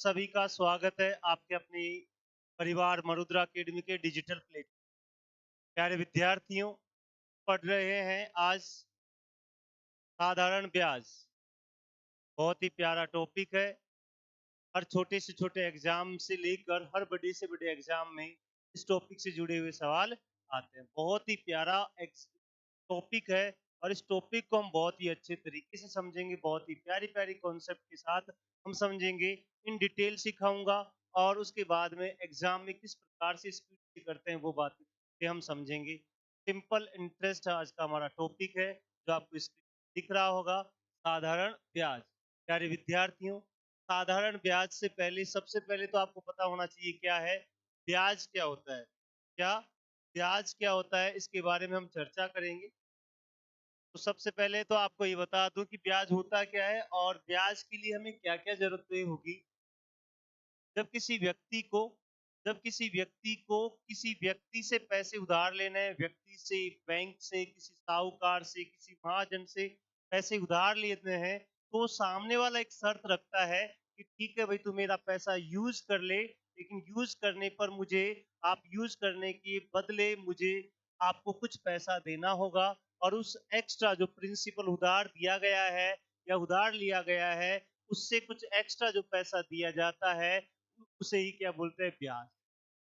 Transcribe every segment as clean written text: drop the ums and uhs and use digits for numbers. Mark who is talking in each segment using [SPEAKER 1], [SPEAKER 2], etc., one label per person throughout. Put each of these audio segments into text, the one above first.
[SPEAKER 1] सभी का स्वागत है आपके अपने परिवार मरुद्रा अकेडमी के डिजिटल प्लेटफॉर्म। प्यारे विद्यार्थियों, पढ़ रहे हैं आज साधारण ब्याज। बहुत ही प्यारा टॉपिक है। हर छोटे से छोटे एग्जाम से लेकर हर बड़े से बड़े एग्जाम में इस टॉपिक से जुड़े हुए सवाल आते हैं। बहुत ही प्यारा टॉपिक है और इस टॉपिक को हम बहुत ही अच्छे तरीके से समझेंगे। बहुत ही प्यारी प्यारी कॉन्सेप्ट के साथ हम समझेंगे। इन डिटेल सिखाऊंगा और उसके बाद में एग्जाम में किस प्रकार से स्पीड करते हैं वो बात हम समझेंगे। सिंपल इंटरेस्ट आज का हमारा टॉपिक है, जो आपको दिख रहा होगा, साधारण ब्याज। प्यारे विद्यार्थियों, साधारण ब्याज से पहले सबसे पहले तो आपको पता होना चाहिए क्या है ब्याज, क्या होता है। क्या ब्याज क्या होता है, इसके बारे में हम चर्चा करेंगे। तो सबसे पहले तो आपको ये बता दूं कि ब्याज होता क्या है और ब्याज के लिए हमें क्या क्या जरूरतें होगी। जब किसी व्यक्ति को किसी व्यक्ति से पैसे उधार लेने हैं, व्यक्ति से, बैंक से, किसी साहूकार से, किसी महाजन से पैसे उधार लेते हैं, तो सामने वाला एक शर्त रखता है कि ठीक है भाई, तू मेरा पैसा यूज कर ले, लेकिन यूज करने पर मुझे, आप यूज करने के बदले मुझे आपको कुछ पैसा देना होगा। और उस एक्स्ट्रा जो प्रिंसिपल उधार दिया गया है या उधार लिया गया है, उससे कुछ एक्स्ट्रा जो पैसा दिया जाता है, उसे ही क्या बोलते हैं, ब्याज।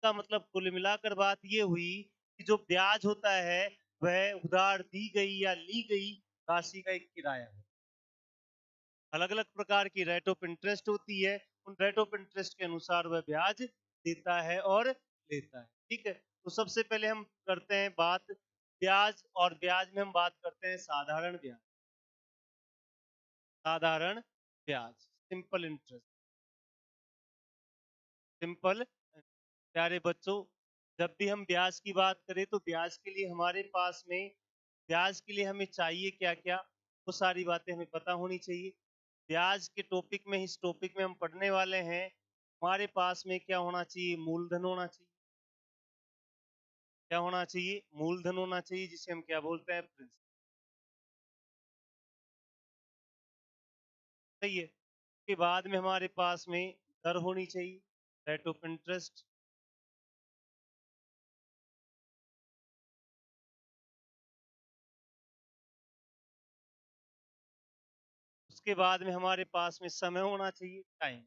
[SPEAKER 1] का मतलब कुल मिलाकर बात ये हुई कि जो ब्याज होता है वह उधार दी गई या ली गई राशि का एक किराया है। अलग अलग प्रकार की रेट ऑफ इंटरेस्ट होती है, उन रेट ऑफ इंटरेस्ट के अनुसार वह ब्याज देता है और लेता है। ठीक है, तो सबसे पहले हम करते हैं बात ब्याज, और ब्याज में हम बात करते हैं साधारण ब्याज। साधारण ब्याज, सिंपल इंटरेस्ट, सिंपल। प्यारे बच्चों, जब भी हम ब्याज की बात करें तो ब्याज के लिए हमारे पास में, ब्याज के लिए हमें चाहिए क्या क्या, वो सारी बातें हमें पता होनी चाहिए। ब्याज के टॉपिक में, इस टॉपिक में हम पढ़ने वाले हैं, हमारे पास में क्या होना चाहिए, मूलधन होना चाहिए। क्या होना चाहिए, मूलधन होना चाहिए, जिसे हम क्या बोलते हैं, प्रिंसिपल। सही है। उसके बाद में हमारे पास में दर होनी चाहिए, रेट ऑफ इंटरेस्ट। उसके बाद में हमारे पास में समय होना चाहिए, टाइम।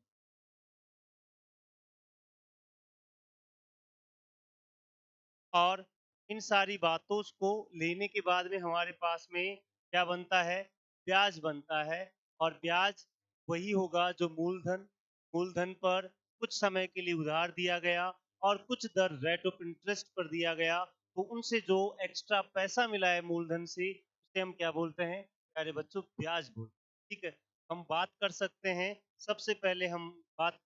[SPEAKER 1] और इन सारी बातों को लेने के बाद में हमारे पास में क्या बनता है, ब्याज बनता है। और ब्याज वही होगा जो मूलधन, मूलधन पर कुछ समय के लिए उधार दिया गया और कुछ दर रेट ऑफ इंटरेस्ट पर दिया गया, तो उनसे जो एक्स्ट्रा पैसा मिला है मूलधन से, उसे हम क्या बोलते हैं प्यारे बच्चों, ब्याज बोलते हैं। ठीक है, हम बात कर सकते हैं। सबसे पहले हम बात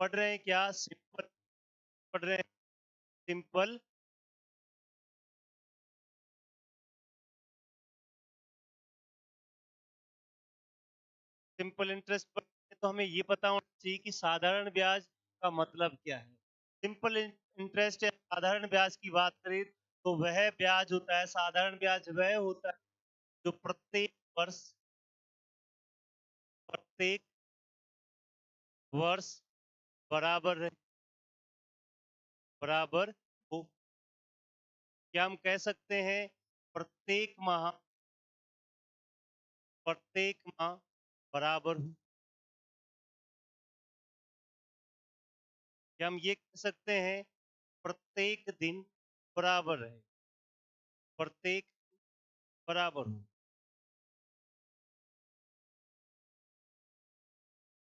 [SPEAKER 1] पढ़ रहे हैं क्या, सिंपल पढ़ रहे हैं, सिंपल। सिंपल इंटरेस्ट पर तो हमें ये पता होना चाहिए कि साधारण ब्याज का मतलब क्या है। सिंपल इंटरेस्ट या साधारण ब्याज की बात करें तो वह ब्याज होता है, साधारण ब्याज वह होता है जो प्रत्येक वर्ष, प्रत्येक वर्ष बराबर रहे, बराबर हो। क्या हम कह सकते हैं प्रत्येक माह, प्रत्येक माह बराबर हो। क्या हम ये कह सकते हैं प्रत्येक दिन बराबर रहे, प्रत्येक बराबर हो।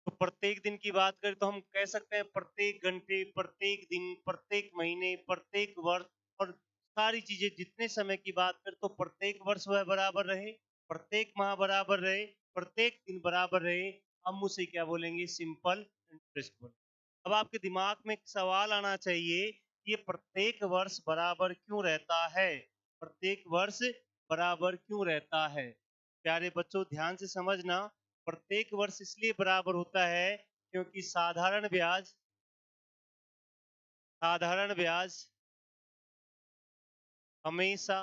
[SPEAKER 1] तो प्रत्येक दिन की बात करें तो हम कह सकते हैं प्रत्येक घंटे, प्रत्येक दिन, प्रत्येक महीने, प्रत्येक वर्ष, और सारी चीजें जितने समय की बात करें तो प्रत्येक वर्ष वह बराबर रहे, प्रत्येक माह बराबर रहे, प्रत्येक दिन बराबर रहे, हम उसे क्या बोलेंगे, सिंपल इंटरेस्ट बोलेंगे। अब आपके दिमाग में एक सवाल आना चाहिए कि ये प्रत्येक वर्ष बराबर क्यों रहता है, प्रत्येक वर्ष बराबर क्यों रहता है। प्यारे बच्चों, ध्यान से समझना। प्रत्येक वर्ष इसलिए बराबर होता है क्योंकि साधारण ब्याज, साधारण ब्याज हमेशा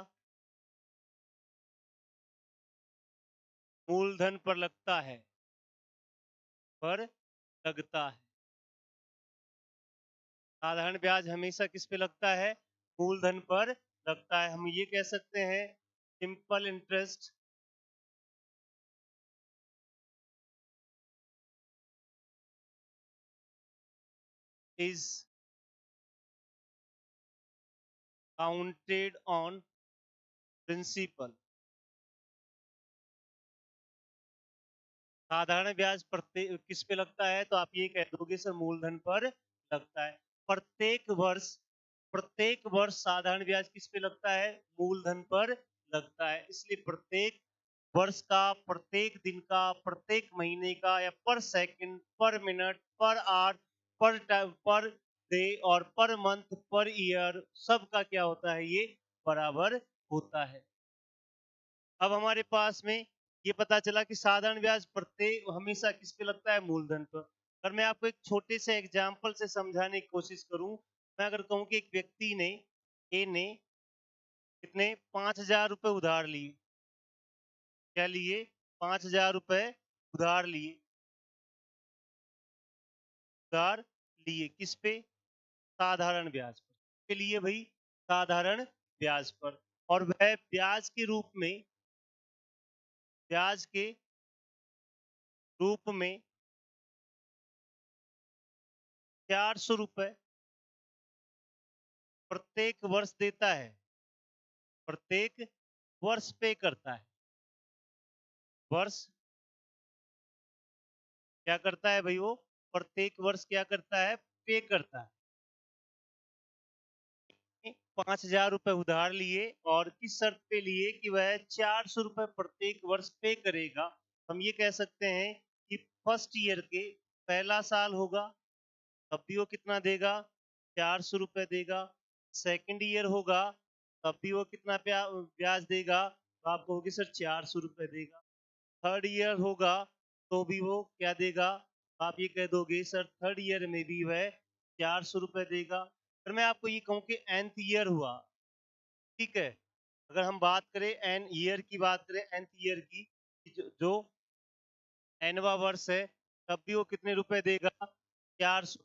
[SPEAKER 1] मूलधन पर लगता है, पर लगता है। साधारण ब्याज हमेशा किस पे लगता है? मूलधन पर लगता है। हम ये कह सकते हैं simple interest is counted on principal. साधारण ब्याज प्रत्येक किस पे लगता है? तो आप ये कह दोगे सर मूलधन पर लगता है। प्रत्येक वर्ष साधारण ब्याज किस पे लगता है? मूलधन पर लगता है। इसलिए प्रत्येक वर्ष का, प्रत्येक दिन का, प्रत्येक महीने का, या पर सेकंड, पर मिनट, पर आवर, पर टाइम, पर डे और पर मंथ, पर ईयर, सबका क्या होता है? ये बराबर होता है। अब हमारे पास में ये पता चला कि साधारण ब्याज प्रत्येक हमेशा किस पे लगता है? मूलधन पर। अगर मैं आपको एक छोटे से एग्जाम्पल से समझाने की कोशिश करूं, मैं अगर कहूं कि एक व्यक्ति ने, ए ने, कितने 5,000 रुपए उधार लिए। क्या लिए? 5,000 रुपए उधार लिए। उधार लिए किस पे? साधारण ब्याज पर। के लिए भाई साधारण ब्याज पर। और वह ब्याज के रूप में 400 रुपए प्रत्येक वर्ष देता है। प्रत्येक वर्ष पे करता है। वर्ष क्या करता है भाई? वो प्रत्येक वर्ष क्या करता है? पे करता है। 5,000 रुपए उधार लिए और किस शर्त पे लिए? कि वह 400 रुपए प्रत्येक वर्ष पे करेगा। हम ये कह सकते हैं कि फर्स्ट ईयर के पहला साल होगा, तब भी वो कितना देगा? 400 रुपए देगा। सेकंड ईयर होगा, तब भी वो कितना ब्याज देगा? तो आप कहोगे सर 400 रुपए देगा। थर्ड ईयर होगा तो भी वो क्या देगा? आप ये कह दोगे सर थर्ड ईयर में भी वह 400 रुपए देगा। अगर मैं आपको ये कहूँ कि nth ईयर हुआ, ठीक है, अगर हम बात करें एन ईयर की, बात करें nth ईयर की, जो nवा वर्ष है, तब भी वो कितने रुपए देगा? 400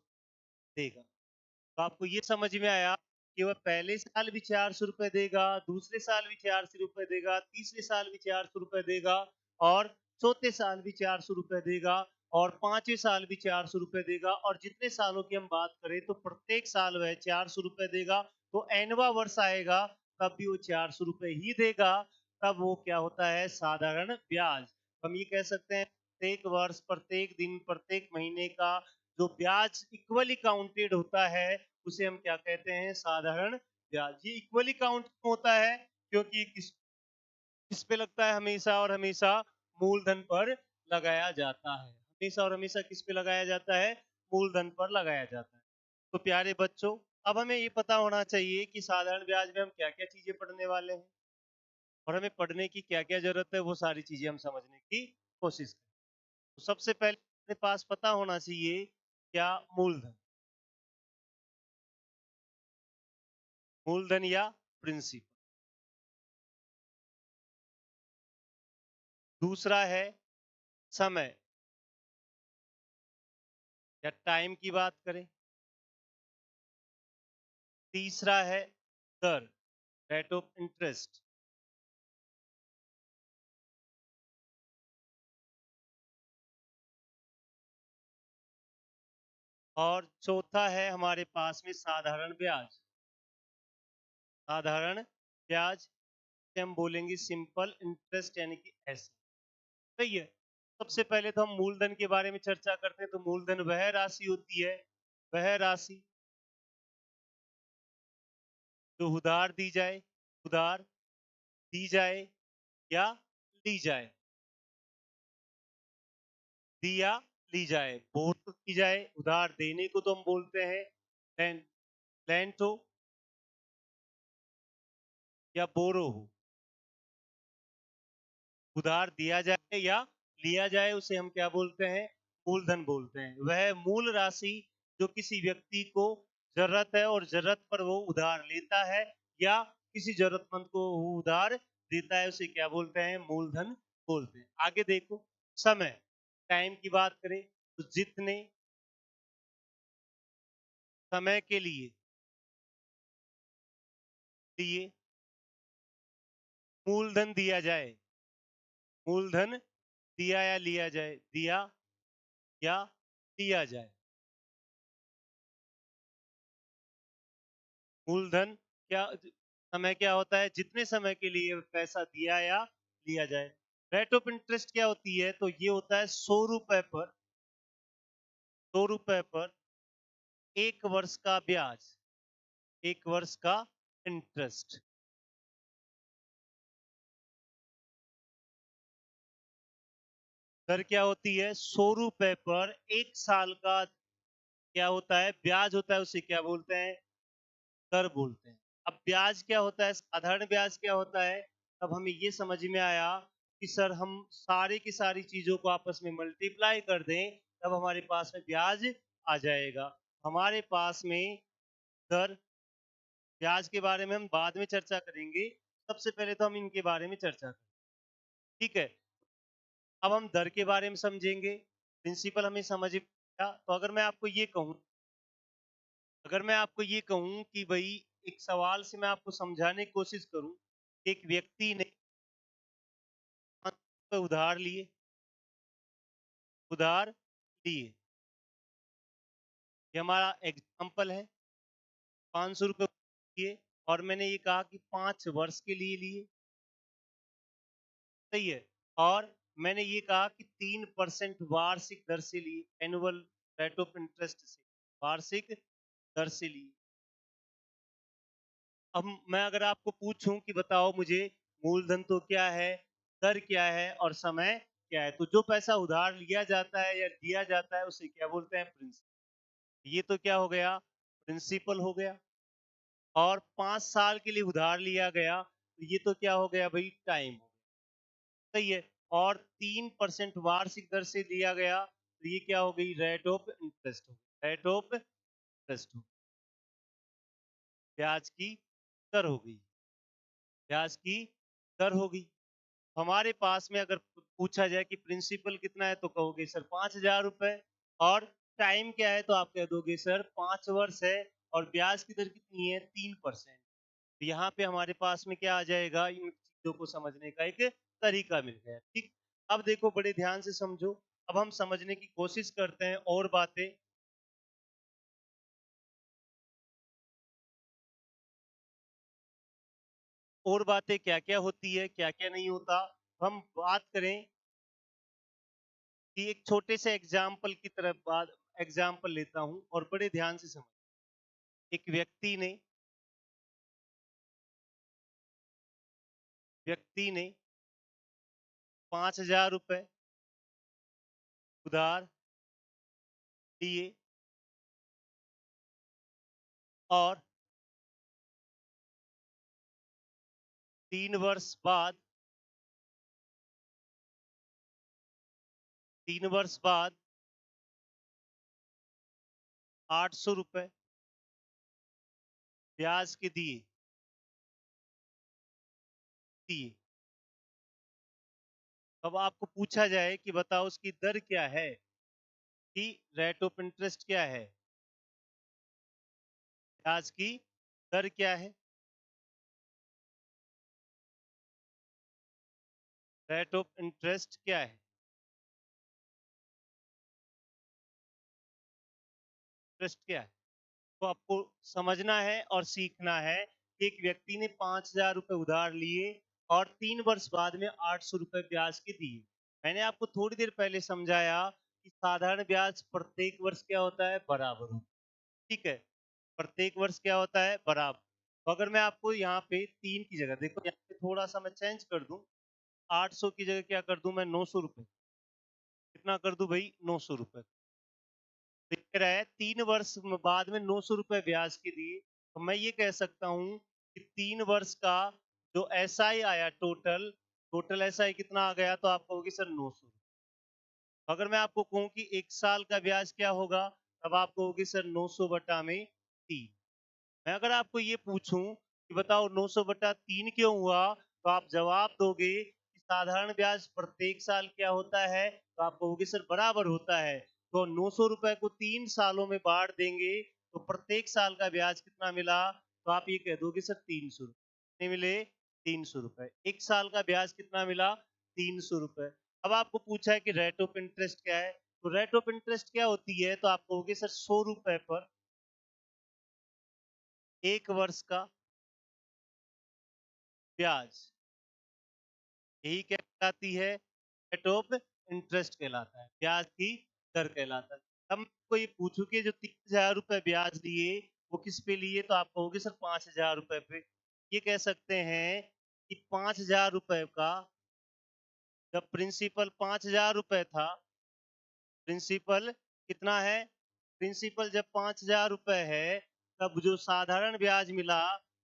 [SPEAKER 1] देगा। तो आपको ये समझ में आया कि वह पहले साल भी 400 रुपए देगा, दूसरे साल भी 400 रुपए देगा, तीसरे साल भी 400 रुपए देगा, और चौथे साल भी 400 रुपए देगा, और पांचवें साल भी 400 रुपए देगा। और जितने सालों की हम बात करें तो प्रत्येक साल वह 400 रुपए देगा। तो एनवा वर्ष आएगा तब भी वो 400 रुपए ही देगा। तब वो क्या होता है? साधारण ब्याज। हम ये कह सकते हैं प्रत्येक वर्ष, प्रत्येक दिन, प्रत्येक महीने का जो ब्याज इक्वली काउंटेड होता है, उसे हम क्या कहते हैं? साधारण ब्याज। ये इक्वली काउंट होता है क्योंकि किस पे लगता है? हमेशा और हमेशा मूलधन पर लगाया जाता है। हमेशा और हमेशा किस पे लगाया जाता है? मूलधन पर लगाया जाता है। तो प्यारे बच्चों, अब हमें ये पता होना चाहिए कि साधारण ब्याज में हम क्या क्या चीजें पढ़ने वाले हैं और हमें पढ़ने की क्या क्या जरूरत है, वो सारी चीजें हम समझने की कोशिश करें। तो सबसे पहले अपने पास पता होना चाहिए क्या? मूलधन। मूलधन या प्रिंसिपल। दूसरा है समय या टाइम की बात करें। तीसरा है दर, रेट ऑफ इंटरेस्ट। और चौथा है हमारे पास में साधारण ब्याज। साधारण ब्याज से हम बोलेंगे सिंपल इंटरेस्ट, यानी कि ऐसे। सही है। सबसे पहले तो हम मूलधन के बारे में चर्चा करते हैं। तो मूलधन वह राशि होती है, वह राशि जो उधार दी जाए, उधार दी जाए या ली जाए, दिया ली जाए, बोर्ड की जाए। उधार देने को तो हम बोलते हैं लेंट, लेंट हो या बोरो हो। उधार दिया जाए या लिया जाए, उसे हम क्या बोलते हैं? मूलधन बोलते हैं। वह मूल राशि जो किसी व्यक्ति को जरूरत है और जरूरत पर वो उधार लेता है, या किसी जरूरतमंद को वो उधार देता है, उसे क्या बोलते हैं? मूलधन बोलते हैं। आगे देखो, समय, टाइम की बात करें तो जितने समय के लिए लिए मूलधन दिया जाए, मूलधन दिया या लिया जाए, दिया या लिया जाए। मूलधन क्या, समय क्या होता है, जितने समय के लिए पैसा दिया या लिया जाए। रेट ऑफ इंटरेस्ट क्या होती है, तो ये होता है 100 रुपए पर, 100 रुपए पर 1 वर्ष का ब्याज, 1 वर्ष का इंटरेस्ट। दर क्या होती है, 100 रुपए पर 1 साल का क्या होता है, ब्याज होता है, उसे क्या बोलते हैं, दर बोलते हैं। अब ब्याज क्या होता है, साधारण ब्याज क्या होता है, तब हमें ये समझ में आया कि सर हम सारी की सारी चीजों को आपस में मल्टीप्लाई कर दें, तब हमारे पास में ब्याज आ जाएगा। हमारे पास में दर, ब्याज के बारे में हम बाद में चर्चा करेंगे, सबसे पहले तो हम इनके बारे में चर्चा करें, ठीक है। अब हम दर के बारे में समझेंगे, प्रिंसिपल हमें समझ गया। तो अगर मैं आपको ये कहूं कि भाई एक सवाल से मैं आपको समझाने की कोशिश करूं, एक व्यक्ति ने 500 रुपए उधार लिए, ये हमारा एग्जाम्पल है। 500 रुपए लिए और मैंने ये कहा कि 5 वर्ष के लिए लिए, सही है। और मैंने ये कहा कि 3% वार्षिक दर से लिए, एनुअल रेट ऑफ इंटरेस्ट से, वार्षिक दर से लिए। अब मैं अगर आपको पूछूं कि बताओ मुझे मूलधन तो क्या है, दर क्या है और समय क्या है, तो जो पैसा उधार लिया जाता है या दिया जाता है उसे क्या बोलते हैं, प्रिंसिपल। ये तो क्या हो गया, प्रिंसिपल हो गया। और 5 साल के लिए उधार लिया गया, तो ये तो क्या हो गया भाई, टाइम हो गया, सही है। और 3% वार्षिक दर से लिया गया, तो ये क्या हो गई, रेट ऑफ इंटरेस्ट हो गई, रेट ऑफ इंटरेस्ट हो, ब्याज की दर हो गई, ब्याज की दर हो गई। हमारे पास में अगर पूछा जाए कि प्रिंसिपल कितना है, तो कहोगे सर 5,000 रुपए, और टाइम क्या है, तो आप कह दोगे सर 5 वर्ष है, और ब्याज की दर कितनी है, 3%। तो यहाँ पे हमारे पास में क्या आ जाएगा, इन चीजों को समझने का एक तरीका मिल गया, ठीक। अब देखो बड़े ध्यान से समझो, अब हम समझने की कोशिश करते हैं और बातें। और बातें क्या क्या होती है, क्या क्या नहीं होता, हम बात करें कि एक छोटे से एग्जाम्पल की तरफ बात, एग्जाम्पल लेता हूं और बड़े ध्यान से समझ। एक व्यक्ति ने 5,000 रुपए उधार लिए, और 3 वर्ष बाद, 3 वर्ष बाद 800 रुपए ब्याज के दिए दिए। अब आपको पूछा जाए कि बताओ उसकी दर क्या है, कि रेट ऑफ इंटरेस्ट क्या है, ब्याज की दर क्या है, रेट ऑफ इंटरेस्ट क्या है, इंटरेस्ट क्या है। तो आपको समझना है और सीखना है कि एक व्यक्ति ने 5,000 रुपए उधार लिए और 3 वर्ष बाद में 800 रुपए ब्याज के दिए। मैंने आपको थोड़ी देर पहले समझाया कि साधारण ब्याज प्रत्येक वर्ष क्या होता है, बराबर होता है, ठीक है। प्रत्येक वर्ष क्या होता है, बराबर। तो अगर मैं आपको यहाँ पे 3 की जगह, देखो यहाँ पे थोड़ा सा मैं चेंज कर दूं, 800 की जगह क्या कर दूं मैं, 900 रुपए, कितना कर दूं भाई, 900 रुपए। दिख रहा है 3 वर्ष बाद में 900 रुपए ब्याज के दिए, तो मैं ये कह सकता हूँ कि 3 वर्ष का जो एसआई आया, टोटल टोटल एसआई कितना आ गया, तो आप कहोगे सर 900। अगर मैं आपको कहूँ कि 1 साल का ब्याज क्या होगा, तब आप कहोगे सर 900/3। मैं अगर आपको ये पूछूं कि बताओ 900/3 क्यों हुआ, तो आप जवाब दोगे कि साधारण ब्याज प्रत्येक साल क्या होता है, तो आप कहोगे सर बराबर होता है। तो 900 रुपए को 3 सालों में बांट देंगे, तो प्रत्येक साल का ब्याज कितना मिला, तो आप ये कह दोगे सर 300 रुपए मिले, 300 रुपए। एक साल का ब्याज कितना मिला, 300 रुपए। अब आपको पूछा है कि रेट ऑफ इंटरेस्ट क्या है, तो रेट ऑफ इंटरेस्ट क्या होती है, तो आप कहोगे सर 100 रुपए पर 1 वर्ष का ब्याज, यही क्या कहलाती है, रेट ऑफ इंटरेस्ट कहलाता है, ब्याज की दर कहलाता है। अब मैं आपको ये पूछूं कि जो 3000 रुपए ब्याज लिए वो किस पे लिए, तो आप कहोगे सर 5000 रुपए पे। ये कह सकते हैं कि 5000 रुपए का जब प्रिंसिपल 5000 रुपए था, प्रिंसिपल कितना है, प्रिंसिपल जब 5000 रुपए है, तब जो साधारण ब्याज मिला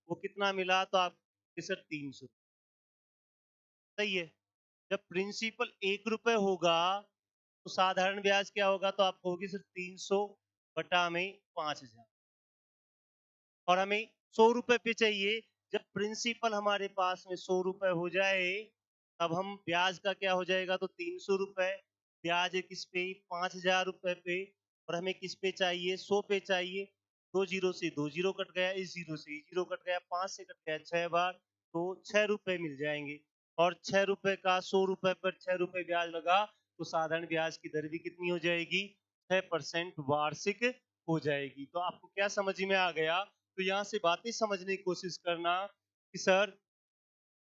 [SPEAKER 1] वो कितना मिला, तो आप सर 300। सही है। जब प्रिंसिपल 1 रुपए होगा तो साधारण ब्याज क्या होगा, तो आप कहोगे सर 300 बटा में 5000, और हमें 100 रुपए पे चाहिए। जब प्रिंसिपल हमारे पास में 100 रुपए हो जाए, तब हम ब्याज का क्या हो जाएगा, तो 300 रुपए ब्याज है किस पे, 5000 रुपए पे, और हमें किस पे चाहिए, 100 पे चाहिए। 2 जीरो से 2 जीरो कट गया, इस जीरो से ये जीरो कट गया, 5 से कट गया 6 बार, तो 6 रुपए मिल जाएंगे। और 6 रुपए का 100 रुपए पर 6 रुपए ब्याज लगा, तो साधारण ब्याज की दर भी कितनी हो जाएगी, 6% वार्षिक हो जाएगी। तो आपको क्या समझ में आ गया, तो यहाँ से बातें समझने की कोशिश करना कि सर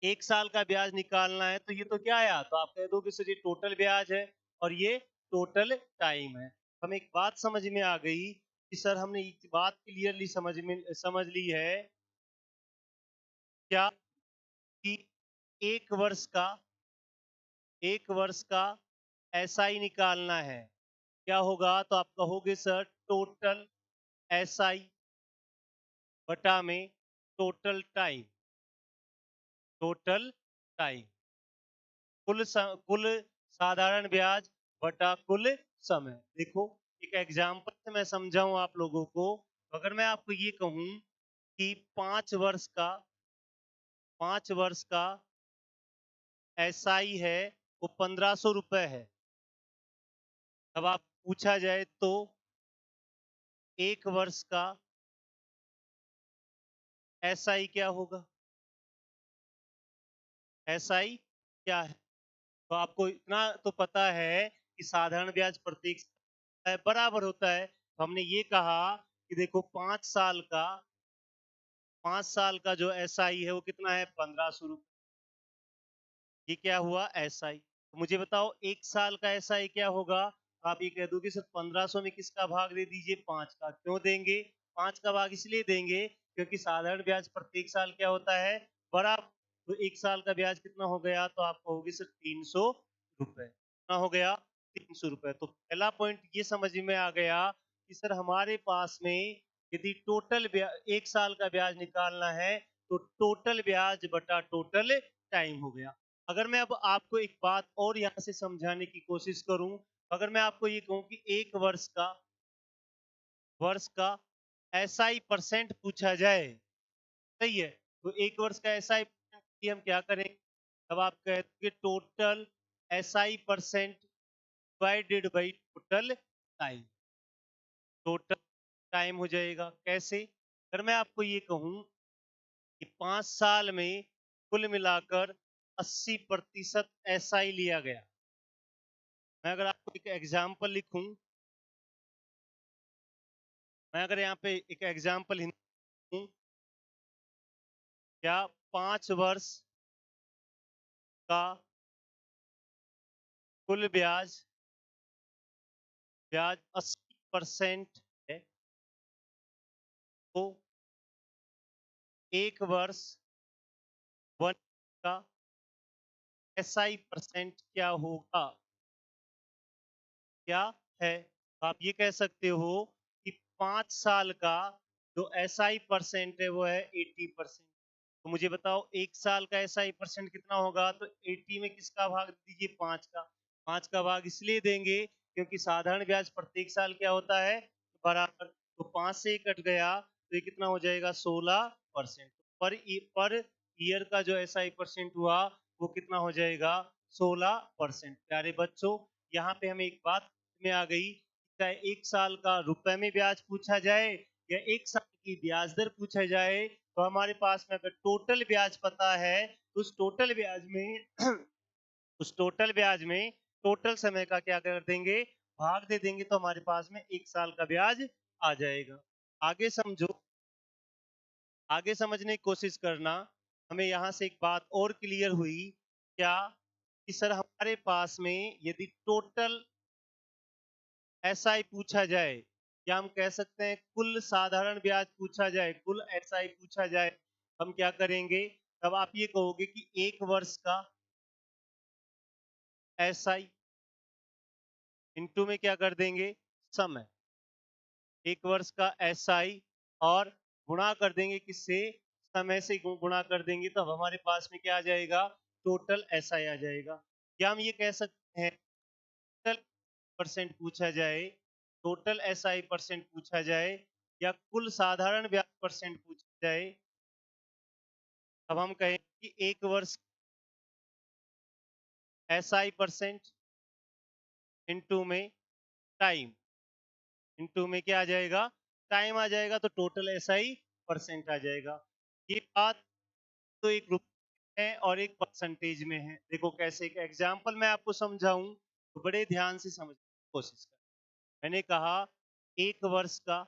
[SPEAKER 1] 1 साल का ब्याज निकालना है, तो ये तो क्या आया, तो आप कह दो कि सर ये टोटल ब्याज है और ये टोटल टाइम है। हमें एक बात समझ में आ गई कि सर हमने एक बात क्लियरली समझ ली है, क्या कि एक वर्ष का 1 वर्ष का SI निकालना है, क्या होगा, तो आप कहोगे सर टोटल SI बटा में टोटल टाइम, टोटल टाइम, कुल साधारण ब्याज बटा कुल समय। देखो एक एग्जांपल से मैं समझाऊं आप लोगों को, अगर मैं आपको ये कहूं कि 5 वर्ष का SI है वो 1500 रुपए है। अब आप पूछा जाए तो 1 वर्ष का SI क्या होगा, SI क्या है, तो आपको इतना तो पता है कि साधारण ब्याज प्रत्येक बराबर होता है। तो हमने ये कहा कि देखो 5 साल का जो SI है वो कितना है, 1500 रुपए। ये क्या हुआ, SI। तो मुझे बताओ 1 साल का SI क्या होगा, आप ये कह दोगे सर 1500 में किसका भाग दे दीजिए, 5 का। क्यों देंगे, 5 का भाग इसलिए देंगे क्योंकि साधारण ब्याज प्रत्येक साल क्या होता है, बराबर। तो 1 साल का ब्याज कितना हो गया, तो आप कहोगे सर 300 रुपए। कितना हो गया, 300 रुपए। तो पहला पॉइंट ये समझ में आ गया कि सर हमारे पास में यदि टोटल 1 साल का ब्याज निकालना है, तो टोटल ब्याज बटा टोटल टाइम हो गया। अगर मैं अब आपको एक बात और यहाँ से समझाने की कोशिश करूं, अगर मैं आपको ये कहूं कि 1 वर्ष का SI% पूछा जाए, सही है, तो 1 वर्ष का SI% हम क्या करेंगे, अब आप कहेंगे total SI% divided by total time, total time हो जाएगा। कैसे, अगर मैं आपको ये कहूं कि 5 साल में कुल मिलाकर 80% SI लिया गया, मैं अगर आपको एक एग्जाम्पल लिखूं, मैं अगर यहाँ पे एक एग्जाम्पल लिखूं, क्या 5 वर्ष का कुल ब्याज 80% है, तो 1 वर्ष 1 का SI% क्या होगा, क्या है। तो आप ये कह सकते हो कि 5 साल का जो SI% है वो है 80%। तो मुझे बताओ 1 साल का SI% कितना होगा, तो 80 में किसका भाग दीजिए, 5 का। 5 का भाग इसलिए देंगे क्योंकि साधारण ब्याज प्रत्येक साल क्या होता है, बराबर। तो 5 से ही कट गया, तो ये कितना हो जाएगा, 16%। पर ईयर का जो SI% हुआ वो कितना हो जाएगा, 16%। प्यारे बच्चों, यहाँ पे हमें एक बात में आ गई, चाहे 1 साल का रुपए में ब्याज पूछा जाए या 1 साल की ब्याज दर पूछा जाए, तो हमारे पास में अगर टोटल ब्याज पता है, तो उस टोटल ब्याज में उस टोटल ब्याज में टोटल समय का क्या कर देंगे? भाग दे देंगे, तो हमारे पास में 1 साल का ब्याज आ जाएगा। आगे समझो, आगे समझने की कोशिश करना। हमें यहाँ से एक बात और क्लियर हुई, क्या? कि सर हमारे पास में यदि टोटल एसआई पूछा जाए, या हम कह सकते हैं कुल साधारण ब्याज पूछा जाए, कुल एसआई पूछा जाए, हम क्या करेंगे? तब आप ये कहोगे कि 1 वर्ष का एसआई इंटू में क्या कर देंगे? समय। 1 वर्ष का एसआई और गुणा कर देंगे किससे? समय से गुणा कर देंगे, तब हमारे पास में क्या आ जाएगा? टोटल एसआई आ जाएगा। क्या हम ये कह सकते हैं टोटल परसेंट पूछा जाए, टोटल एसआई परसेंट पूछा जाए, या कुल साधारण ब्याज परसेंट पूछा जाए, अब हम कहें कि 1 वर्ष एसआई परसेंट इंटू में टाइम, इंटू में क्या आ जाएगा? टाइम आ जाएगा, तो टोटल एसआई परसेंट आ जाएगा। ये बात तो एक रुपए है और एक परसेंटेज में है। देखो कैसे, एक एग्जांपल मैं आपको समझाऊं तो बड़े ध्यान से समझने की कोशिश कर। मैंने कहा 1 वर्ष का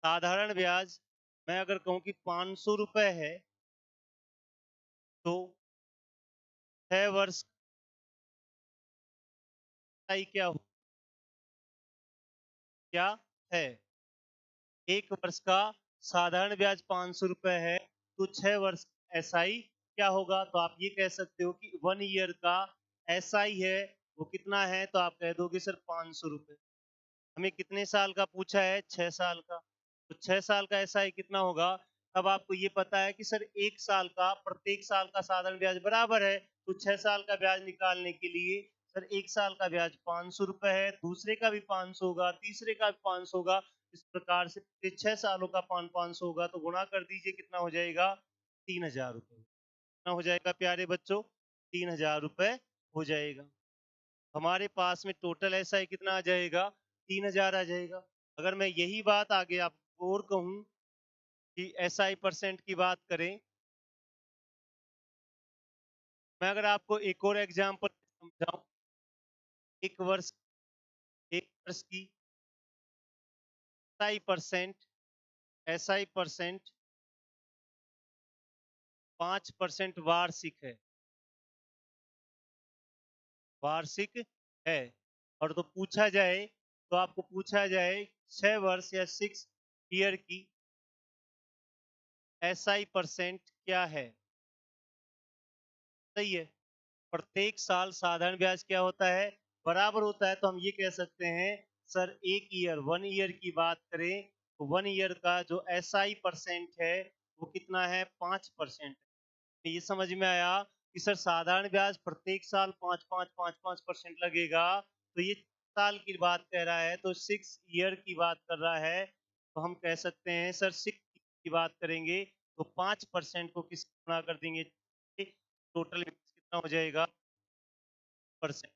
[SPEAKER 1] साधारण ब्याज मैं अगर कहूं कि 500 रुपए है, तो 6 वर्ष का ही क्या है? 1 वर्ष का साधारण ब्याज 500 रुपए है, तो 6 वर्ष एसआई क्या होगा? तो आप ये कह सकते हो कि 1 ईयर का एसआई है, वो कितना है? तो आप कह दोगे सर 500 रुपए। हमें कितने साल का पूछा है? 6 साल का। तो 6 साल का एसआई कितना होगा? तब आपको ये पता है कि सर 1 साल का, प्रत्येक साल का साधारण ब्याज बराबर है, तो 6 साल का ब्याज निकालने के लिए सर 1 साल का ब्याज 500 रुपए है, दूसरे का भी 500 होगा, तीसरे का भी 500 होगा। इस प्रकार से 6 सालों का 500 होगा, तो गुणा कर दीजिए, कितना हो जाएगा? 3000 रुपए। कितना हो जाएगा प्यारे बच्चों? 3000 रुपए हो जाएगा। हमारे पास में टोटल एसआई कितना आ जाएगा? 3000 आ जाएगा। अगर मैं यही बात आगे आपको और कहूं कि एसआई परसेंट की बात करें, मैं अगर आपको एक और एग्जांपल समझाऊं, एक वर्ष एक वर्ष की एसआई परसेंट 5% वार्षिक है, वार्षिक है। और तो पूछा जाए, तो आपको पूछा जाए 6 वर्ष या 6 ईयर की एसआई परसेंट क्या है? सही है। प्रत्येक साल साधारण ब्याज क्या होता है? बराबर होता है। तो हम ये कह सकते हैं सर 1 ईयर की बात करें, तो 1 ईयर का जो एसआई परसेंट है वो कितना है? 5%। ये समझ में आया कि सर साधारण ब्याज प्रत्येक साल 5-5 लगेगा, तो ये साल की बात कह रहा है, तो 6 ईयर की बात कर रहा है, तो हम कह सकते हैं सर 6 की बात करेंगे, तो 5% को किस गुणा कर देंगे? टोटल कितना हो जाएगा? परसेंट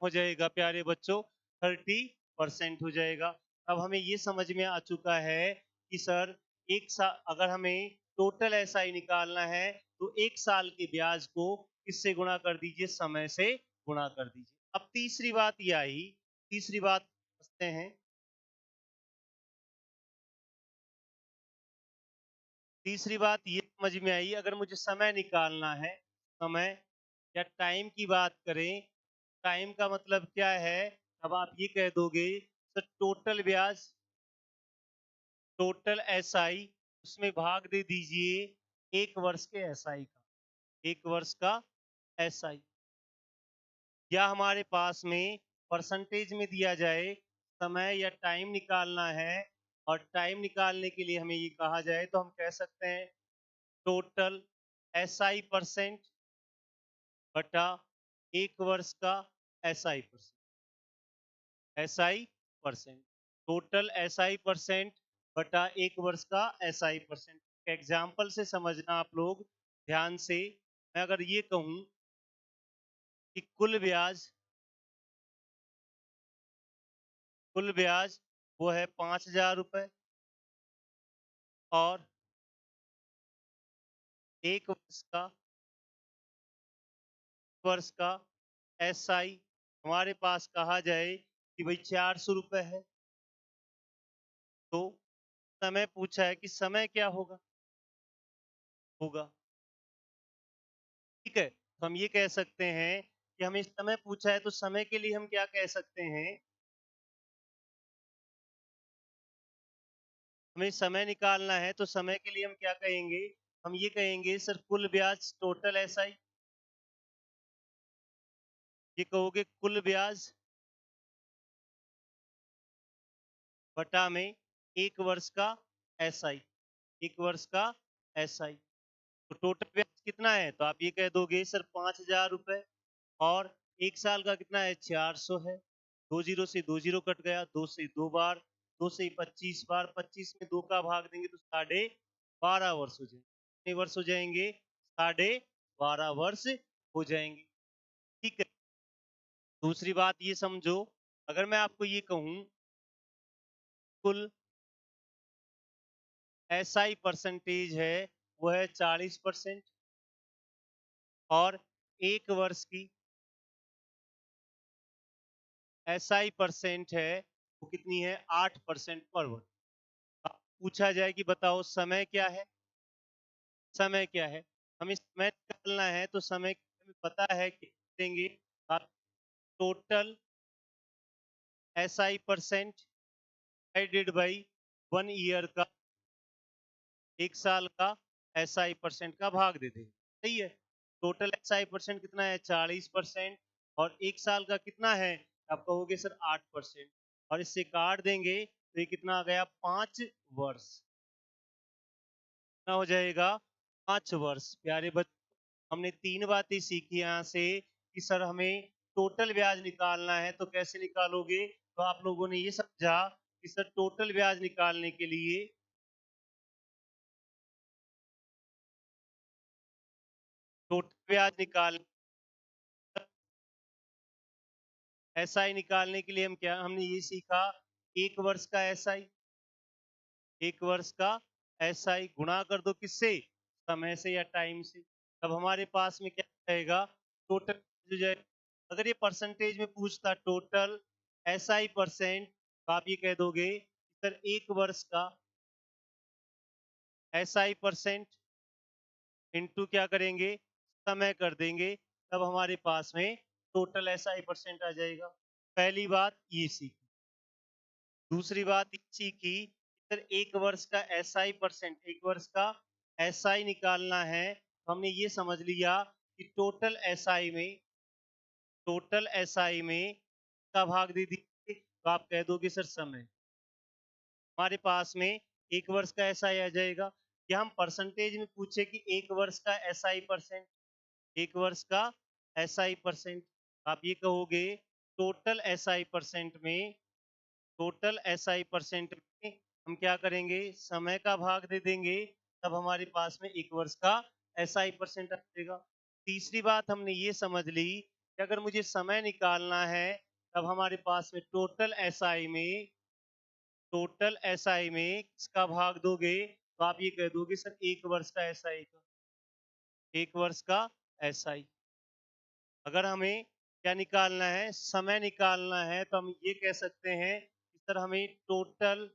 [SPEAKER 1] हो जाएगा प्यारे बच्चों, 30% हो जाएगा। अब हमें ये समझ में आ चुका है कि सर एक साल अगर हमें टोटल एसआई निकालना है, तो 1 साल के ब्याज को किससे गुणा कर दीजिए? समय से गुणा कर दीजिए। अब तीसरी बात ये आई, तीसरी बात समझते हैं। तीसरी बात ये समझ में आई, अगर मुझे समय निकालना है, समय या टाइम की बात करें, टाइम का मतलब क्या है? अब आप ये कह दोगे सर टोटल ब्याज, टोटल एसआई, उसमें भाग दे दीजिए 1 वर्ष के एसआई का, 1 वर्ष का एसआई। या हमारे पास में परसेंटेज में दिया जाए, समय या टाइम निकालना है, और टाइम निकालने के लिए हमें ये कहा जाए, तो हम कह सकते हैं टोटल एसआई परसेंट बटा 1 वर्ष का SI percent, SI percent, total SI percent बटा 1 वर्ष का एसआई परसेंट। एग्जाम्पल से समझना आप लोग ध्यान से। मैं अगर ये कहूं कि कुल ब्याज वो है 5,000 रुपए और एक वर्ष का एसआई हमारे पास कहा जाए कि भाई 400 रुपए है। तो समय पूछा है कि समय क्या होगा होगा ठीक है, तो हम ये कह सकते हैं कि हमें समय पूछा है तो समय के लिए हम क्या कह सकते हैं, हमें समय निकालना है तो समय के लिए हम क्या कहेंगे, हम ये कहेंगे सर कुल ब्याज टोटल एसआई, ये कहोगे कुल ब्याज बटा में एक वर्ष का एसआई, एक वर्ष का एसआई। तो टोटल ब्याज कितना है, तो आप ये कह दोगे सर 5,000 रुपए और एक साल का कितना है 400 है। 2 जीरो से 2 जीरो कट गया, 2 से 2 बार, 2 से 25 बार, 25 में 2 का भाग देंगे तो 12.5 वर्ष हो जाएंगे। कितने वर्ष हो जाएंगे, 12.5 वर्ष हो जाएंगे। ठीक है, दूसरी बात ये समझो, अगर मैं आपको ये कहूं कुल एसआई परसेंटेज है वो है 40% और एक वर्ष की एसआई परसेंट है वो कितनी है 8% पर वर्ष। अब पूछा जाए कि बताओ समय क्या है, समय क्या है, हमें समय निकालना है तो समय हमें पता है कि देंगे आप total SI percent divided by 1 year का, एक साल का एसआई परसेंट का भाग दे देंगे। सही है, टोटल एसआई परसेंट कितना है 40% और एक साल का कितना है, आप कहोगे सर 8% और इससे काट देंगे तो ये कितना आ गया 5 वर्ष, कितना हो जाएगा 5 वर्ष। प्यारे बच्चों, हमने 3 बातें सीखी यहाँ से कि सर हमें टोटल ब्याज निकालना है तो कैसे निकालोगे, तो आप लोगों ने ये समझा कि सर टोटल ब्याज निकालने के लिए टोटल ब्याज निकाल एसआई निकालने के लिए हम क्या, हमने ये सीखा एक वर्ष का एसआई, एक वर्ष का एसआई गुणा कर दो किससे, समय से या टाइम से, तब हमारे पास में क्या रहेगा टोटल जो जाए। अगर ये परसेंटेज में पूछता टोटल एसआई परसेंट तो आप ये कह दोगे सर एक वर्ष का एसआई परसेंट इंटू क्या करेंगे समय कर देंगे, तब हमारे पास में टोटल एसआई परसेंट आ जाएगा। पहली बात ये सीखी, दूसरी बात ये सीखी सर एक वर्ष का एसआई परसेंट, एक वर्ष का एसआई निकालना है तो हमने ये समझ लिया कि टोटल एसआई में का भाग दे दीजिए तो आप कह दोगे सर समय, हमारे पास में एक वर्ष का एसआई आ जाएगा। या हम परसेंटेज में पूछे कि एक वर्ष का एसआई परसेंट, एक वर्ष का एसआई परसेंट, आप ये कहोगे टोटल एसआई परसेंट में, टोटल एसआई परसेंट में हम क्या करेंगे समय का भाग दे देंगे, तब हमारे पास में एक वर्ष का एसआई परसेंट आ जाएगा। तीसरी बात हमने ये समझ ली कि अगर मुझे समय निकालना है तब हमारे पास में टोटल एसआई में किसका भाग दोगे, तो आप ये कह दोगे सर एक वर्ष का एसआई का, एक वर्ष का एसआई। अगर हमें क्या निकालना है समय निकालना है तो हम ये कह सकते हैं कि सर हमें टोटल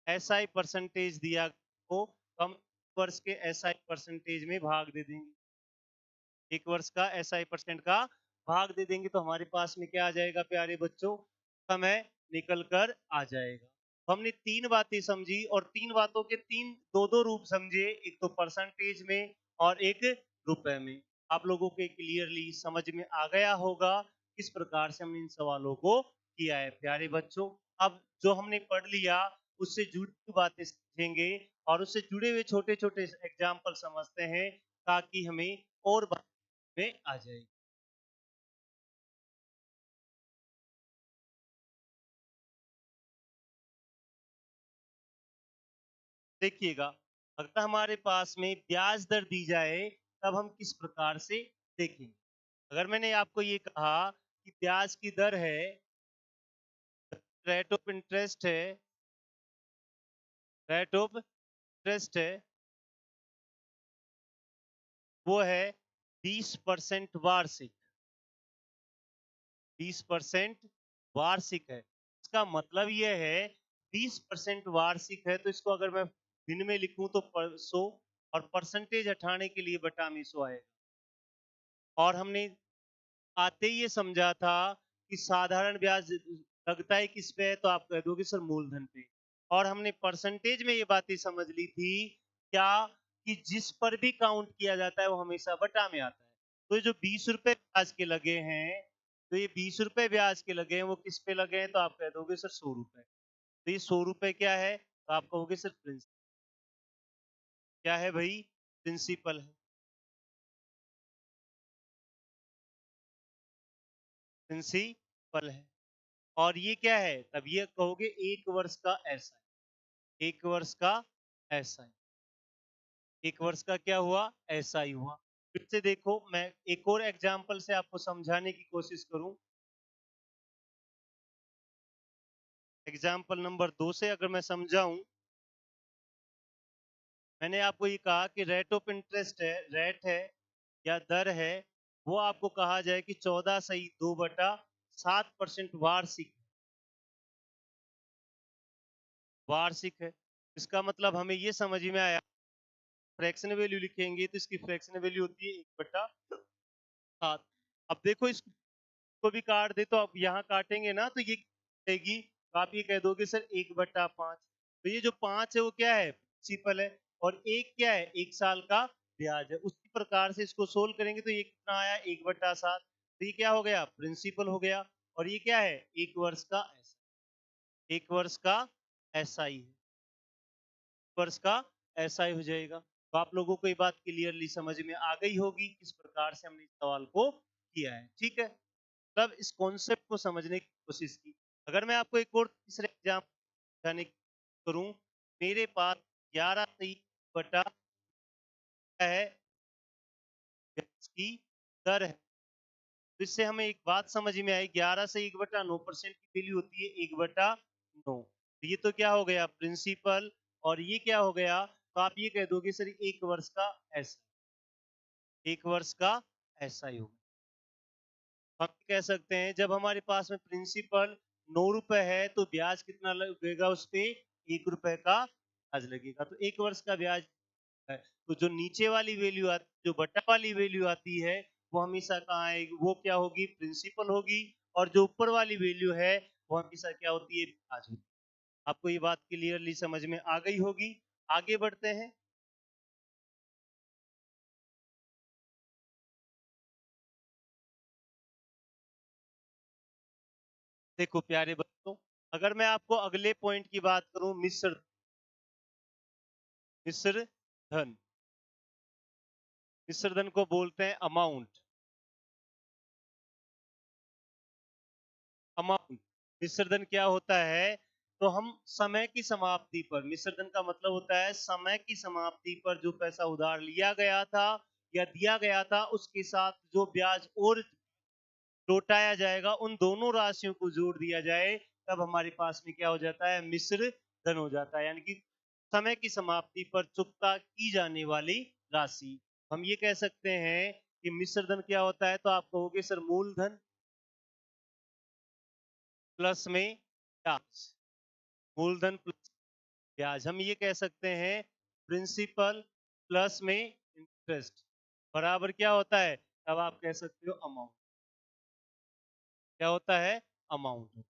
[SPEAKER 1] एसआई परसेंटेज दिया हो तो हम वर्ष के एसआई परसेंटेज में भाग दे देंगे, एक वर्ष का एसआई परसेंट का भाग दे देंगे तो हमारे पास में क्या आ जाएगा प्यारे बच्चों, समय निकल कर आ जाएगा। तो हमने 3 बातें समझी और 3 बातों के दो दो रूप समझे, एक तो परसेंटेज में और एक रुपए में। आप लोगों के क्लियरली समझ में आ गया होगा किस प्रकार से हमने इन सवालों को किया है। प्यारे बच्चों, अब जो हमने पढ़ लिया उससे जुड़ी हुई बातें सीखेंगे और उससे जुड़े हुए छोटे छोटे एग्जाम्पल समझते हैं ताकि हमें और बात में आ जाएगी। देखिएगा, अगर हमारे पास में ब्याज दर दी जाए तब हम किस प्रकार से देखेंगे। अगर मैंने आपको ये कहा कि ब्याज की दर है रेट ऑफ इंटरेस्ट है, रेट ऑफ इंटरेस्ट है वो है 20% वार्षिक, 20% वार्षिक है। इसका मतलब ये है 20% वार्षिक है, तो इसको अगर मैं दिन में लिखूं तो 100 और परसेंटेज हटाने के लिए बटा में 100 आएगा। और हमने आते ही ये समझा था कि साधारण ब्याज लगता है किस पे है, तो आप कह दोगे सर मूलधन पे। और हमने परसेंटेज में ये बातें समझ ली थी क्या, कि जिस पर भी काउंट किया जाता है वो हमेशा बटा में आता है। तो ये जो 20 रुपए ब्याज के लगे हैं, तो ये 20 रुपए ब्याज के लगे हैं, वो किस पे लगे हैं, तो आप कह दोगे सर 100 रुपए। तो ये 100 रुपए क्या है, तो आप कहोगे सर प्रिंसिपल। क्या है भाई, प्रिंसिपल है, प्रिंसिपल है। और ये क्या है, तब ये कहोगे 1 वर्ष का ऐसा, 1 वर्ष का ऐसा, 1 वर्ष का क्या हुआ, ऐसा ही हुआ। फिर से देखो, मैं एक और एग्जांपल से आपको समझाने की कोशिश करूं। एग्जांपल नंबर 2 से अगर मैं समझाऊं, मैंने आपको ये कहा कि रेट ऑफ इंटरेस्ट है, रेट है या दर है, वो आपको कहा जाए कि 14 सही 2/7% वार्षिक, वार्षिक है। इसका मतलब हमें ये समझ में आया, फ्रैक्शन वैल्यू लिखेंगे तो इसकी फ्रैक्शन वैल्यू होती है 1/7। अब देखो इसको भी काट दे, तो अब यहाँ काटेंगे ना तो ये रहेगी, तो आप ये कह दोगे सर 1/5। तो ये जो 5 है वो क्या है, प्रिंसिपल है, और 1 क्या है, 1 साल का ब्याज है। उसी प्रकार से इसको सोल्व करेंगे तो ये कितना आया, 1/7। तो ये क्या हो गया, प्रिंसिपल हो गया। और ये क्या है, 1 वर्ष का ऐसा, 1 वर्ष का ऐसा ही है, 1 वर्ष का ऐसा ही हो जाएगा। तो आप लोगों को ये बात क्लियरली समझ में आ गई होगी किस प्रकार से हमने इस सवाल को किया है। ठीक है, तब इस कॉन्सेप्ट को समझने की कोशिश की। अगर मैं आपको एक और तीसरे एग्जाम्पल जाने करूं, मेरे पास 11 सही बटा है की दर है, तो इससे हमें एक बात समझ में आई, 11 से 1/9% की वैल्यू होती है 1/9। तो ये तो क्या हो गया, प्रिंसिपल, और ये क्या हो गया, तो आप ये कह दोगे सर 1 वर्ष का ऐसा, 1 वर्ष का ऐसा ही होगा। हम कह सकते हैं जब हमारे पास में प्रिंसिपल 9 रुपए है तो ब्याज कितना लगेगा उस पे, 1 रुपए का ब्याज लगेगा। तो 1 वर्ष का ब्याज है। तो जो नीचे वाली वैल्यू आती, जो बटा वाली वैल्यू आती है, वो हमेशा कहाँ आएगी, वो क्या होगी, प्रिंसिपल होगी। और जो ऊपर वाली वैल्यू है वो हमेशा क्या होती है, ब्याज होती है। आपको ये बात क्लियरली समझ में आ गई होगी। आगे बढ़ते हैं। देखो प्यारे बच्चों, अगर मैं आपको अगले पॉइंट की बात करूं, मिश्र मिश्र धन, मिश्र धन को बोलते हैं अमाउंट, अमाउंट। मिश्र धन क्या होता है, तो हम समय की समाप्ति पर, मिश्र धन का मतलब होता है समय की समाप्ति पर जो पैसा उधार लिया गया था या दिया गया था, उसके साथ जो ब्याज और लौटाया जाएगा, उन दोनों राशियों को जोड़ दिया जाए, तब हमारे पास में क्या हो जाता है, मिश्र धन हो जाता है। यानी कि समय की समाप्ति पर चुकता की जाने वाली राशि। हम ये कह सकते हैं कि मिश्र धन क्या होता है, तो आप कहोगे सर मूलधन प्लस में ब्याज, मूलधन प्लस ब्याज। हम ये कह सकते हैं प्रिंसिपल प्लस में इंटरेस्ट बराबर क्या होता है, तब आप कह सकते हो अमाउंट, क्या होता है, अमाउंट।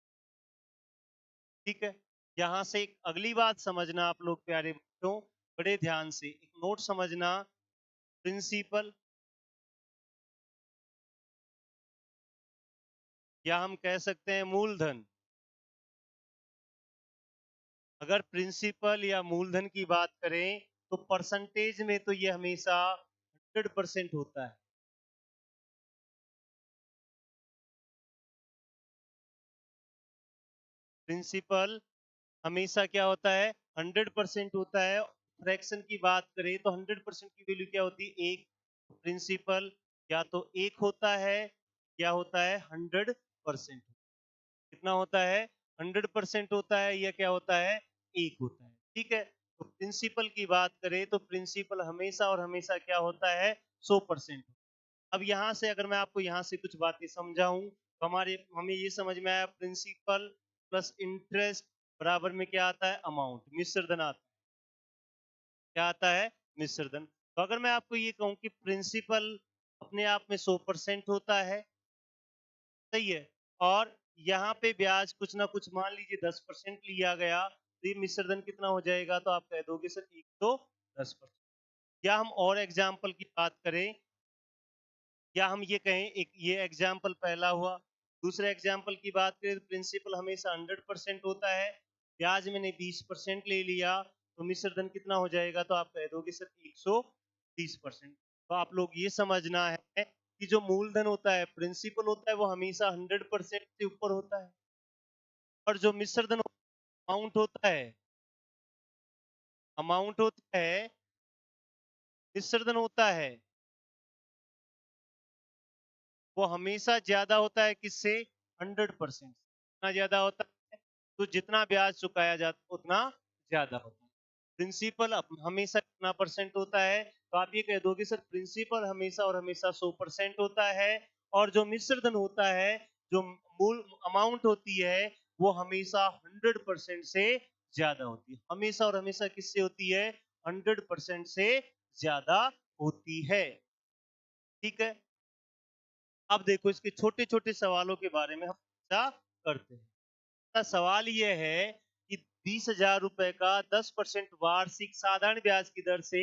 [SPEAKER 1] ठीक है, यहाँ से एक अगली बात समझना आप लोग प्यारे बच्चों, बड़े ध्यान से एक नोट समझना। प्रिंसिपल, या हम कह सकते हैं मूलधन। अगर प्रिंसिपल या मूलधन की बात करें तो परसेंटेज में तो ये हमेशा 100% होता है। प्रिंसिपल हमेशा क्या होता है, 100% होता है। फ्रैक्शन की बात करें तो 100% की वैल्यू क्या होती है, एक। प्रिंसिपल या तो एक होता है या होता है 100%। कितना होता है, 100% होता है या क्या होता है, 1 होता है। ठीक है, तो प्रिंसिपल की बात करें तो प्रिंसिपल हमेशा और हमेशा क्या होता है, 100%। अब यहाँ से अगर मैं आपको यहाँ से कुछ बातें समझाऊं तो हमारे हमें ये समझ में आया, प्रिंसिपल प्लस इंटरेस्ट बराबर में क्या आता है, अमाउंट, मिश्र धन आता है। क्या आता है, मिश्र धन। तो अगर मैं आपको ये कहूं कि प्रिंसिपल अपने आप में 100% होता है, सही है, और यहाँ पे ब्याज कुछ ना कुछ मान लीजिए 10% लिया गया, तो ये मिश्र धन कितना हो जाएगा, तो आप कह दोगे सर 110%। या हम और एग्जाम्पल की बात करें, या हम ये कहें, एक ये एग्जाम्पल पहला हुआ, दूसरे एग्जाम्पल की बात करें तो प्रिंसिपल हमेशा 100% होता है, ब्याज मैंने 20% ले लिया, तो मिश्र धन कितना हो जाएगा, तो आप कह दोगे सर 130%। तो आप लोग ये समझना है कि जो मूलधन होता है, प्रिंसिपल होता है, वो हमेशा 100% से ऊपर होता है, और जो मिश्र धन अमाउंट होता है, अमाउंट होता है, मिश्र धन होता है, वो हमेशा ज्यादा होता है किससे, 100%। जितना ज्यादा होता है तो जितना ब्याज चुकाया जाता उतना ज्यादा होता है। प्रिंसिपल हमेशा कितना परसेंट होता है, तो आप ये कह दोगे सर प्रिंसिपल हमेशा और हमेशा 100% होता है, और जो मिश्र धन होता है, जो मूल अमाउंट होती है, वो हमेशा 100% से ज्यादा होती है। हमेशा और हमेशा किससे होती है, 100% से ज्यादा होती है। ठीक है, अब देखो इसके छोटे छोटे सवालों के बारे में हम चर्चा करते हैं। सवाल यह है कि 20,000 रुपए का 10% वार्षिक साधारण ब्याज की दर से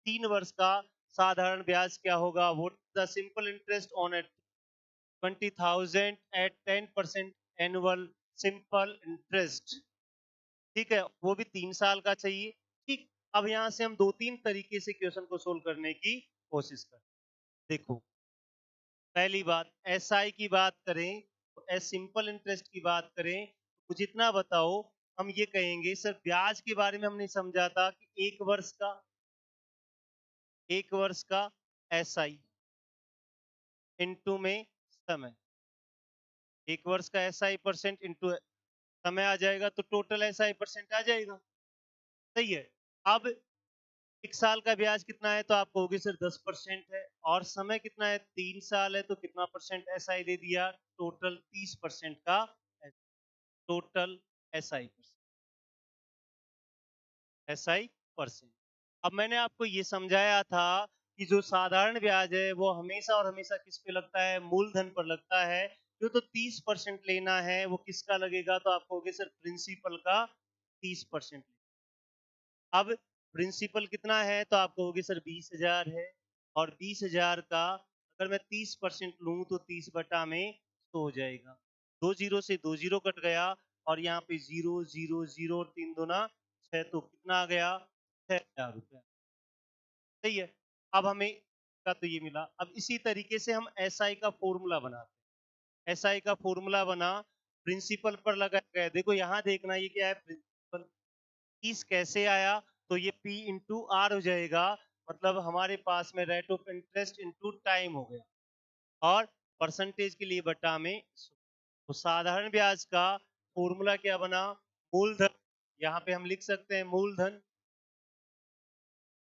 [SPEAKER 1] 3 वर्ष का साधारण ब्याज क्या होगा, what the simple interest on at 20,000 at 10% annual simple interest. ठीक है, वो भी 3 साल का चाहिए। ठीक, अब यहां से हम 2-3 तरीके से क्वेश्चन को सोल्व करने की कोशिश करें। देखो, पहली बात, एसआई की बात करें, तो एस सिंपल इंटरेस्ट की बात करें, तो मुझे इतना बताओ, हम ये कहेंगे सर ब्याज के बारे में हमने समझा था कि 1 वर्ष का एसआई इंटू में समय, 1 वर्ष का एसआई परसेंट इंटू समय आ जाएगा, तो टोटल एसआई परसेंट आ जाएगा। सही है, अब 1 साल का ब्याज कितना है, तो आप कहोगे सर 10% है, और समय कितना है, 3 साल है, तो कितना परसेंट एसआई दे दिया, टोटल 30% का, टोटल एसआई एसआई परसेंट। अब मैंने आपको ये समझाया था कि जो साधारण ब्याज है वो हमेशा और हमेशा किस पे लगता है, मूलधन पर लगता है। जो तो 30% लेना है वो किसका लगेगा, तो आप कहोगे सर प्रिंसिपल का 30%। अब प्रिंसिपल कितना है, तो आप कहोगे सर 20,000 है, और 20,000 का अगर मैं 30% लूं तो 30/100 हो जाएगा। 2 जीरो से 2 जीरो कट गया, और यहाँ पे 0 0 0 और 3 दूना 6, तो कितना आ गया, 6,000 रुपया। सही है, अब हमें का तो ये मिला। अब इसी तरीके से हम एसआई का फॉर्मूला बनाते हैं। एसआई का फॉर्मूला बना, प्रिंसिपल पर लगाया गया। देखो यहाँ देखना, ये क्या है, प्रिंसिपल 30 कैसे आया, तो ये P इंटू आर हो जाएगा, मतलब हमारे पास में rate of interest into time हो गया, और परसेंटेज के लिए बटा में 100। तो साधारण ब्याज का फॉर्मूला क्या बना, मूलधन, यहाँ पे हम लिख सकते हैं मूलधन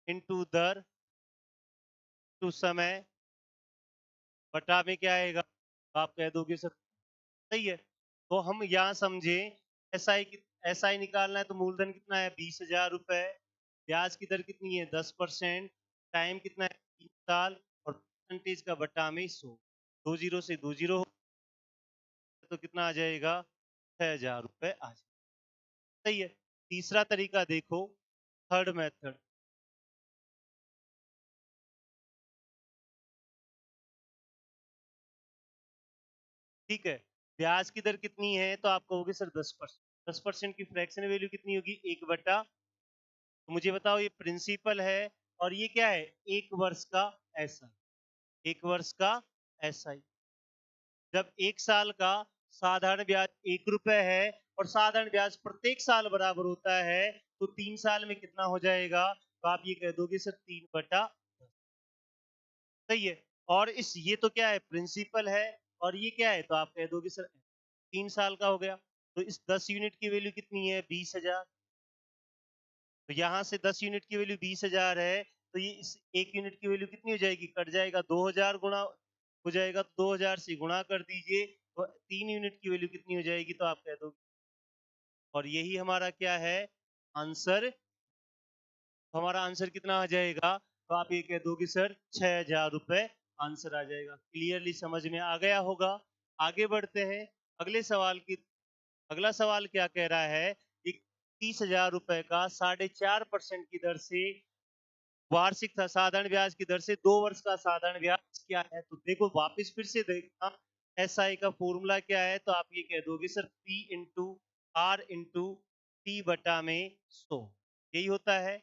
[SPEAKER 1] इंटू दर टू समय बटा में क्या आएगा, तो आप कह दोगे सर, सही है। तो हम यहाँ समझे, एसआई की एसआई निकालना है, तो मूलधन कितना है, 20,000 रुपए, ब्याज की दर कितनी है, 10%, टाइम कितना है, 3 साल, और परसेंटेज का बटा में 100। 2 जीरो से 2 जीरो, तो कितना आ जाएगा, 6,000 रुपए आ जाएगा। सही है, तीसरा तरीका देखो, थर्ड मेथड। ठीक है, ब्याज की दर कितनी है, तो आप कहोगे सर 10%। 10% की फ्रैक्शन वैल्यू कितनी होगी, 1/, तो मुझे बताओ ये प्रिंसिपल है, और ये क्या है, 1 वर्ष का एसआई, 1 वर्ष का एसआई। जब 1 साल का साधारण ब्याज 1 रुपए है, और साधारण ब्याज प्रत्येक साल बराबर होता है, तो 3 साल में कितना हो जाएगा, तो आप ये कह दोगे सर 3/10। सही है, और इस ये तो क्या है, प्रिंसिपल है, और ये क्या है, तो आप कह दोगे सर 3 साल का हो गया। तो इस 10 यूनिट की वैल्यू कितनी है? 20,000। तो यहाँ से 10 यूनिट की वैल्यू 20,000 है, तो ये इस 1 यूनिट की वैल्यू कितनी हो जाएगी? कट जाएगा, 2000 गुणा हो जाएगा, तो 2000 से गुणा कर दीजिए, तो 3 यूनिट की वैल्यू कितनी हो जाएगी? तो आप कह दो, और यही हमारा क्या है? आंसर। हमारा आंसर कितना आ जाएगा? तो आप ये कह दोगे सर 6,000 रुपए आंसर आ जाएगा। क्लियरली समझ में आ गया होगा। आगे बढ़ते हैं अगले सवाल की। अगला सवाल क्या कह रहा है कि 30,000 रुपए का 4.5% की दर से वार्षिक साधारण ब्याज की दर से 2 वर्ष का साधारण ब्याज क्या है? तो देखो वापस फिर से देखना, एसआई का फॉर्मूला क्या है? तो आप ये कह दोगे sir P into R into T बटा में 100। यही होता है।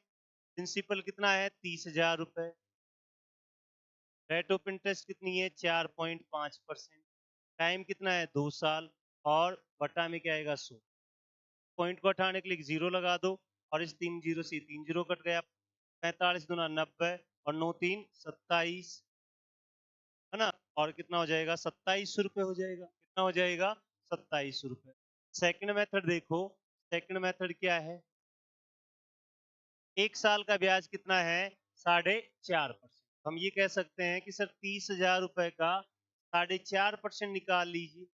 [SPEAKER 1] प्रिंसिपल कितना है? 30,000 रुपए। रेट ऑफ इंटरेस्ट कितनी है? 4.5%। टाइम कितना है? 2 साल। और बटा में क्या आएगा? 100। पॉइंट को हटाने के लिए 0 लगा दो, और इस 3 जीरो से 3 जीरो कट गया। 45 दूना 90 और 9 3 27, है ना? और कितना हो जाएगा? 2700 रुपए हो जाएगा। कितना हो जाएगा? 2700 रुपए। सेकंड मेथड देखो। सेकंड मेथड क्या है? 1 साल का ब्याज कितना है? 4.5%। हम ये कह सकते हैं कि सर 30,000 रुपए का 4.5% निकाल लीजिए।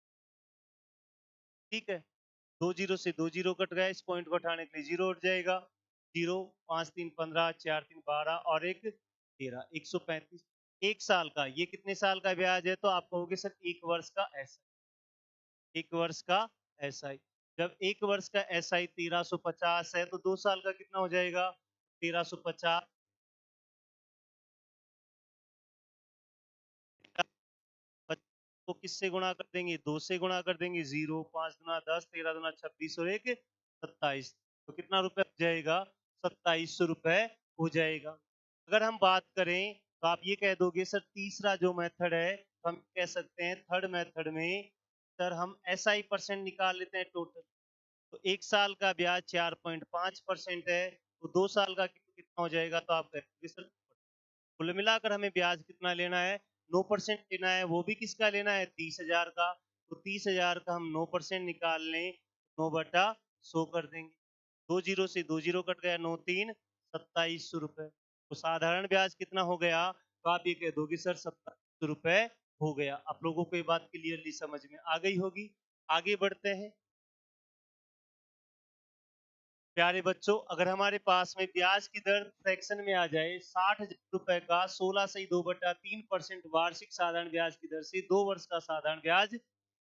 [SPEAKER 1] ठीक है, 2 जीरो से 2 जीरो कट गया, इस पॉइंट को हटाने के लिए 0 उठ जाएगा। 0 5 3 15 4 3 12 और 1 13, 135। 1 साल का, ये कितने साल का ब्याज है? तो आप कहोगे सर 1 वर्ष का एसआई। 1 वर्ष का एसआई। जब 1 वर्ष का एसआई 1350 है, तो 2 साल का कितना हो जाएगा? 1350। को किससे गुणा कर देंगे? 2 से गुणा कर देंगे। 0 5 गुना 10, 13 गुना 26 और 1 27। तो कितना रुपए हो जाएगा? 2700 रुपए हो जाएगा। अगर हम बात करें तो आप ये कह दोगे सर तीसरा जो मेथड है, तो हम कह सकते हैं थर्ड मेथड में सर हम एसआई परसेंट निकाल लेते हैं टोटल। तो 1 साल का ब्याज 4.5% है, तो 2 साल का कितना हो जाएगा? तो आप कहेंगे सर कुल मिलाकर हमें ब्याज कितना लेना है? 9% लेना है। वो भी किसका लेना है? 30,000 का। तो 30,000 का हम 9% निकाल लें, 9/100 कर देंगे। 2 जीरो से 2 जीरो कट गया, 9 3 2700 रुपए। तो साधारण ब्याज कितना हो गया? तो आप ये कह दोगे सर 2700 रुपए हो गया। आप लोगों को ये बात क्लियरली समझ में आ गई होगी। आगे बढ़ते हैं। प्यारे बच्चों, अगर हमारे पास में ब्याज की दर फ्रैक्शन में आ जाए 60,000 रुपए का 16 से 2/3% वार्षिक साधारण ब्याज की दर से 2 वर्ष का साधारण ब्याज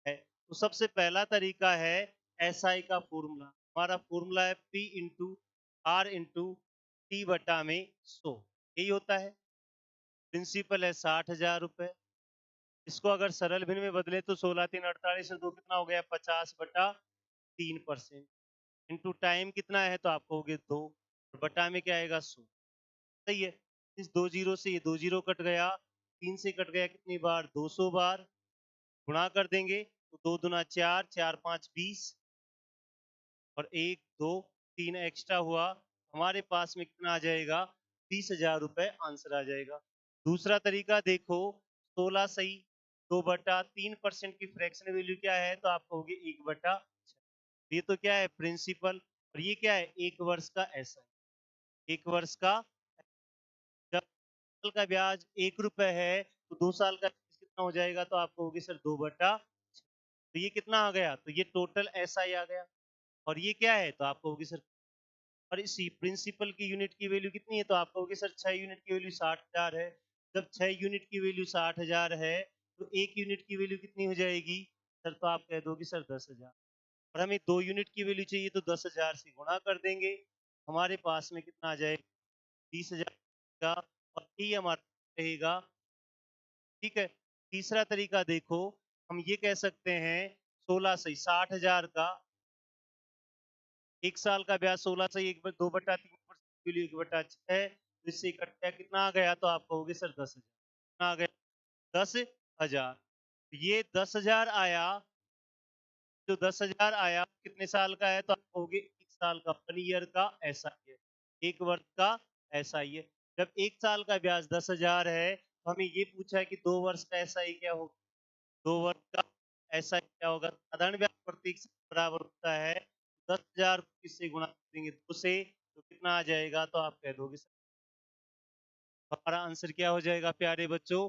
[SPEAKER 1] है, तो सबसे पहला तरीका है एसआई का फॉर्मूला। हमारा फॉर्मूला है P into R into T बटा में 100। यही होता है। प्रिंसिपल है 60,000 रुपए। इसको अगर सरल भिन्न में बदले तो 16 3 48 से 2 कितना हो गया? 50/3%। इंटू टाइम कितना है? तो आप कहोगे 2, और बटा में क्या आएगा? 100। सही है। इस 2 जीरो से ये 2 जीरो कट गया, 3 से कट गया कितनी बार? 200 बार। गुणा कर देंगे तो 2 दूना 4, 4 5 20 और 1 2 3 एक्स्ट्रा हुआ। हमारे पास में कितना आ जाएगा? 30,000 रुपए आंसर आ जाएगा। दूसरा तरीका देखो, 16 सही 2/3% की फ्रैक्शन वैल्यू क्या है? तो आप कहोगे 1/6। ये तो क्या है? प्रिंसिपल। और ये क्या है? 1 वर्ष का एसआई। 1 वर्ष का। जब साल का ब्याज 1 रुपए है, तो 2 साल का ब्याज कितना हो जाएगा? तो आप कहोगे सर 2/6। तो ये कितना आ गया? तो ये टोटल एसआई आ गया। और ये क्या है? तो आप कहोगे सर, और इसी प्रिंसिपल की यूनिट की वैल्यू कितनी है? तो आप कहोगे सर 6 यूनिट की वैल्यू 60,000 है। जब 6 यूनिट की वैल्यू 60,000 है, तो 1 यूनिट की वैल्यू कितनी हो जाएगी? सर तो आप कह दोगे सर 10,000। और हमें 2 यूनिट की वैल्यू चाहिए, तो 10,000 से गुणा कर देंगे। हमारे पास में कितना आ जाएगा? 20,000 का। और ये हमारा रहेगा। ठीक है। तीसरा तरीका देखो, हम ये कह सकते हैं 16 से 60,000 का 1 साल का ब्याज 16 से 2/3% 1/6, तो इससे इकट्ठा कितना आ गया? तो आप कहोगे सर 10,000। कितना आ गया? 10,000। ये 10,000 आया। जो 10,000 आया कितने साल का है? तो आप कहोगे 1 साल का, 1 ईयर का ऐसा ही है। 1 वर्ष का ऐसा ही है। जब 1 साल का ब्याज 10,000 है, तो हमें ये पूछा है कि 2 वर्ष का ऐसा ही क्या होगा? 2 वर्ष का ऐसा क्या होगा? साधारण ब्याज बराबर होता है 10,000 किससे गुणा करेंगे 2 से तो कितना आ जाएगा, तो आप कह दोगे हमारा आंसर क्या हो जाएगा प्यारे बच्चों,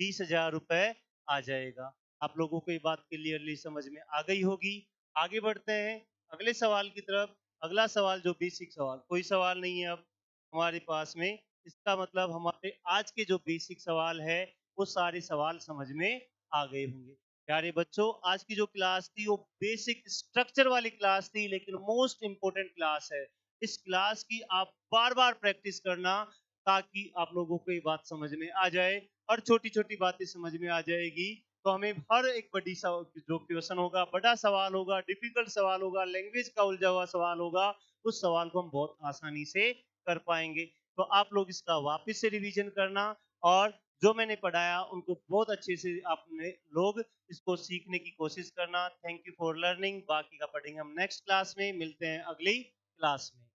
[SPEAKER 1] 20,000 रुपए आ जाएगा। आप लोगों को ये बात क्लियरली समझ में आ गई होगी। आगे बढ़ते हैं अगले सवाल की तरफ। अगला सवाल जो बेसिक सवाल, कोई सवाल नहीं है अब हमारे पास में, इसका मतलब हमारे आज के जो बेसिक सवाल है वो सारे सवाल समझ में आ गए होंगे। प्यारे बच्चों, आज की जो क्लास थी वो बेसिक स्ट्रक्चर वाली क्लास थी, लेकिन मोस्ट इंपोर्टेंट क्लास है। इस क्लास की आप बार बार प्रैक्टिस करना, ताकि आप लोगों को ये बात समझ में आ जाए और छोटी छोटी बातें समझ में आ जाएगी। तो हमें हर एक बड़ी जो क्वेश्चन होगा, बड़ा सवाल होगा, डिफिकल्ट सवाल होगा, लैंग्वेज का उलझा हुआ सवाल होगा, उस सवाल को हम बहुत आसानी से कर पाएंगे। तो आप लोग इसका वापस से रिवीजन करना, और जो मैंने पढ़ाया उनको बहुत अच्छे से आपने लोग इसको सीखने की कोशिश करना। Thank you for learning. बाकी का पढ़ेंगे हम नेक्स्ट क्लास में। मिलते हैं अगली क्लास में।